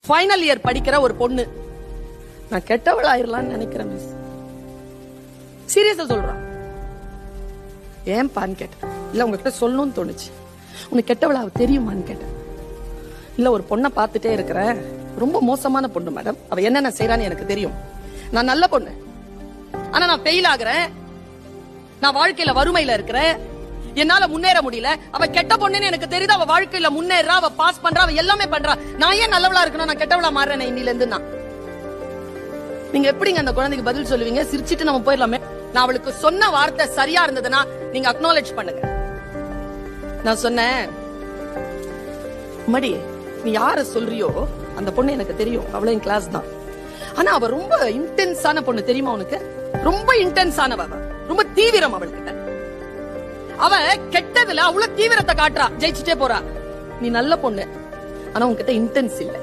Final year படிக்கிற ஒரு பொண்ணு, நான் கெட்டவள் ஆயிரலாம்னு நினைக்கிறேன் மிஸ். சீரியஸா சொல்றான். ஏன்பான்னு கேட்டேன். இல்ல உங்ககிட்ட சொல்லணும்னு தோணுச்சு. உனக்கு கெட்டவளா தெரியுமான்னு கேட்டேன். இல்ல ஒரு பொண்ணை பார்த்துட்டே இருக்கிறேன், ரொம்ப மோசமான பொண்ணு மேடம், அவ என்னென்ன செய்யறான்னு எனக்கு தெரியும். நான் நல்ல பொண்ணு, ஆனா நான் ஃபெயில் ஆகுறேன், நான் வாழ்க்கையில வறுமையில இருக்கிறேன், என்னால முன்னேற முடியல. அவ கெட்ட பொண்ணுன்னு எனக்கு தெரியுது, அவ வாழ்க்கையில முன்னேறா, அவ பாஸ் பண்றா, அவ எல்லாமே பண்றா. நான் ஏன் நல்லவளா இருக்கணும், நான் கெட்டவளா மாறுறேன் இன்னில இருந்து. நான் நீங்க எப்படிங்க அந்த குழந்தைக்கு பதில் சொல்லுவீங்க? சிரிச்சிட்டு நம்ம போயிடலாமே. நான் அவளுக்கு சொன்ன வார்த்தை சரியா இருந்ததுன்னா நீங்க அக்னாலேஜ் பண்ணுங்க. நான் சொன்னேன், மடி நீ யார சொல்றியோ அந்த பொண்ணு எனக்கு தெரியும், அவளை என் கிளாஸ் தான். ஆனா அவ ரொம்ப இன்டென்ஸான பொண்ணு தெரியுமா உனக்கு? ரொம்ப இன்டென்ஸானவ, ரொம்ப தீவிரம் அவள்கிட்ட. அவ கெட்டதுல அவ்வளவு தீவிரத்தை காட்டுறா, ஜெயிச்சுட்டே போறா. நீ நல்ல பொண்ணு, ஆனா உன்கிட்ட இன்டென்ஸ் இல்ல.